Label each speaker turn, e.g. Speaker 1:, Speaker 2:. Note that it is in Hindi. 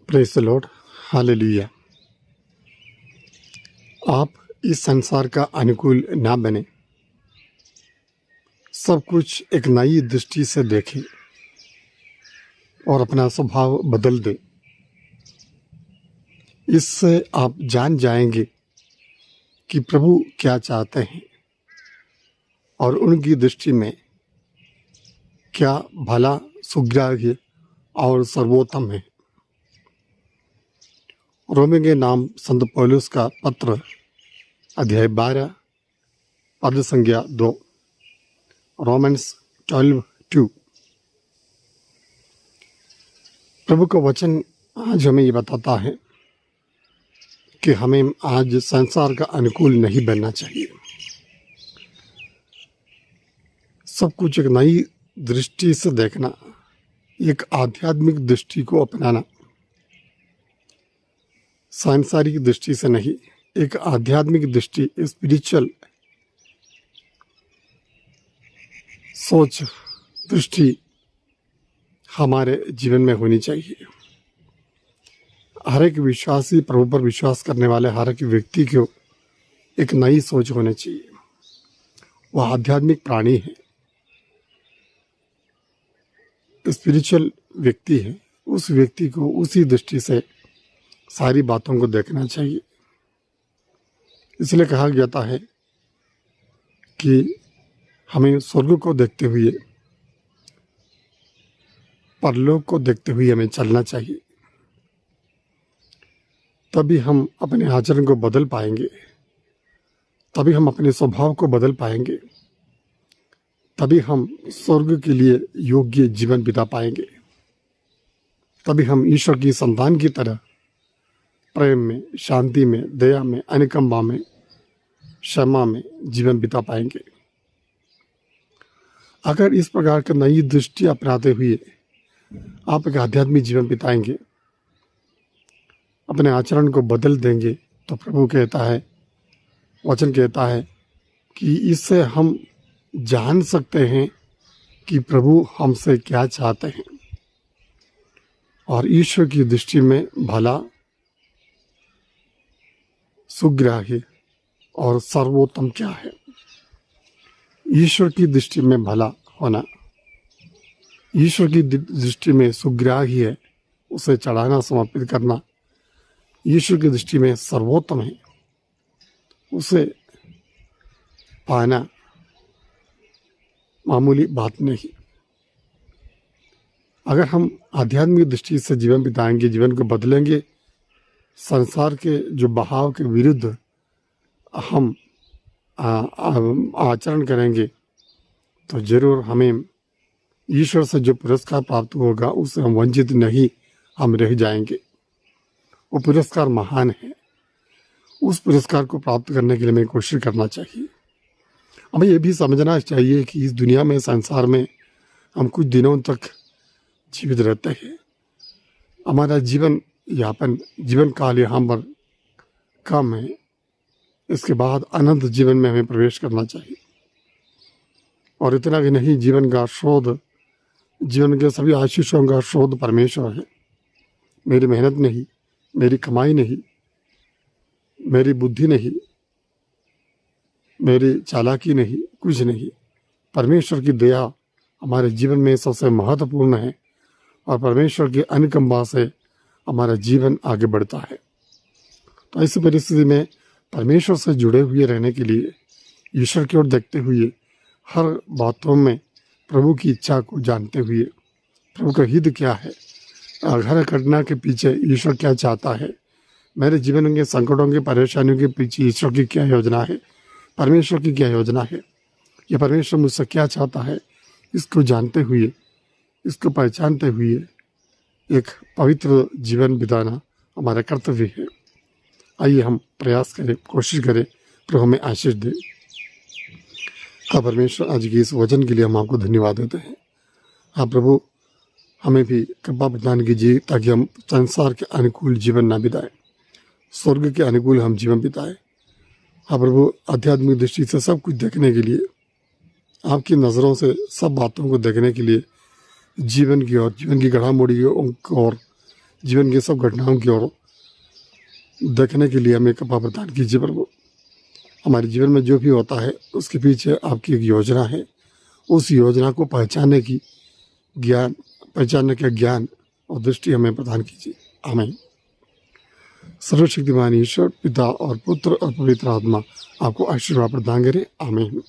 Speaker 1: Praise the Lord, hallelujah. आप इस संसार का अनुकूल ना बने, सब कुछ एक नई दृष्टि से देखें और अपना स्वभाव बदल दें। इससे आप जान जाएंगे कि प्रभु क्या चाहते हैं और उनकी दृष्टि में क्या भला, सुग्राह्य और सर्वोत्तम है। रोमियों के नाम संत पौलुस का पत्र अध्याय 12 पद संज्ञा 2, रोमन्स 12:2। प्रभु का वचन आज हमें ये बताता है कि हमें आज संसार का अनुकूल नहीं बनना चाहिए। सब कुछ एक नई दृष्टि से देखना, एक आध्यात्मिक दृष्टि को अपनाना, सांसारिक दृष्टि से नहीं, एक आध्यात्मिक दृष्टि, स्पिरिचुअल सोच, दृष्टि हमारे जीवन में होनी चाहिए। हर एक विश्वासी, प्रभु पर विश्वास करने वाले हर एक व्यक्ति को एक नई सोच होनी चाहिए। वह आध्यात्मिक प्राणी है, स्पिरिचुअल व्यक्ति है। उस व्यक्ति को उसी दृष्टि से सारी बातों को देखना चाहिए। इसलिए कहा जाता है कि हमें स्वर्ग को देखते हुए, परलोक को देखते हुए हमें चलना चाहिए। तभी हम अपने आचरण को बदल पाएंगे, तभी हम अपने स्वभाव को बदल पाएंगे, तभी हम स्वर्ग के लिए योग्य जीवन बिता पाएंगे। तभी हम ईश्वर की संतान की तरह प्रेम में, शांति में, दया में, अनुकंपा में, क्षमा में जीवन बिता पाएंगे। अगर इस प्रकार की नई दृष्टि अपनाते हुए आप एक आध्यात्मिक जीवन बिताएंगे, अपने आचरण को बदल देंगे, तो प्रभु कहता है, वचन कहता है कि इससे हम जान सकते हैं कि प्रभु हमसे क्या चाहते हैं और ईश्वर की दृष्टि में भला, सुग्राह्य और सर्वोत्तम क्या है। ईश्वर की दृष्टि में भला होना, ईश्वर की दृष्टि में सुग्राह्य है, उसे चढ़ाना, समर्पित करना ईश्वर की दृष्टि में सर्वोत्तम है। उसे पाना मामूली बात नहीं। अगर हम आध्यात्मिक दृष्टि से जीवन बिताएंगे, जीवन को बदलेंगे, संसार के जो बहाव के विरुद्ध हम आचरण करेंगे, तो जरूर हमें ईश्वर से जो पुरस्कार प्राप्त होगा उससे हम वंचित नहीं, हम रह जाएंगे। वो पुरस्कार महान है। उस पुरस्कार को प्राप्त करने के लिए हमें कोशिश करना चाहिए। हमें ये भी समझना चाहिए कि इस दुनिया में, संसार में हम कुछ दिनों तक जीवित रहते हैं। हमारा जीवन यापन, जीवन काल यहाँ पर कम है। इसके बाद अनंत जीवन में हमें प्रवेश करना चाहिए। और इतना भी नहीं, जीवन का शोध, जीवन के सभी आशीषों का शोध परमेश्वर है। मेरी मेहनत नहीं, मेरी कमाई नहीं, मेरी बुद्धि नहीं, मेरी चालाकी नहीं, कुछ नहीं। परमेश्वर की दया हमारे जीवन में सबसे महत्वपूर्ण है और परमेश्वर की अनुकंपा से हमारा जीवन आगे बढ़ता है। तो ऐसी परिस्थिति में परमेश्वर से जुड़े हुए रहने के लिए, ईश्वर की ओर देखते हुए, हर बातों में प्रभु की इच्छा को जानते हुए, प्रभु का हित क्या है, हर घटना के पीछे ईश्वर क्या चाहता है, मेरे जीवन के संकटों की, परेशानियों के पीछे ईश्वर की क्या योजना है, परमेश्वर की क्या योजना है, ये परमेश्वर मुझसे क्या चाहता है, इसको जानते हुए, इसको पहचानते हुए एक पवित्र जीवन बिताना हमारा कर्तव्य है। आइए हम प्रयास करें, कोशिश करें, प्रभु हमें आशीष दे। हाँ परमेश्वर, आज के इस वचन के लिए हम आपको धन्यवाद देते हैं। हाँ प्रभु, हमें भी कृपा प्रदान कीजिए ताकि हम संसार के अनुकूल जीवन ना बिताएं, स्वर्ग के अनुकूल हम जीवन बिताएं। हाँ प्रभु, आध्यात्मिक दृष्टि से सब कुछ देखने के लिए, आपकी नज़रों से सब बातों को देखने के लिए, जीवन की और जीवन की गढ़ा मोड़ी और जीवन की सब घटनाओं की ओर देखने के लिए हमें कृपा प्रदान कीजिए प्रभु। हमारे जीवन में जो भी होता है उसके पीछे आपकी एक योजना है, उस योजना को पहचानने का ज्ञान और दृष्टि हमें प्रदान कीजिए। आमीन। सर्वशक्तिमान ईश्वर पिता और पुत्र और पवित्र आत्मा आपको आशीर्वाद प्रदान करे। आमीन।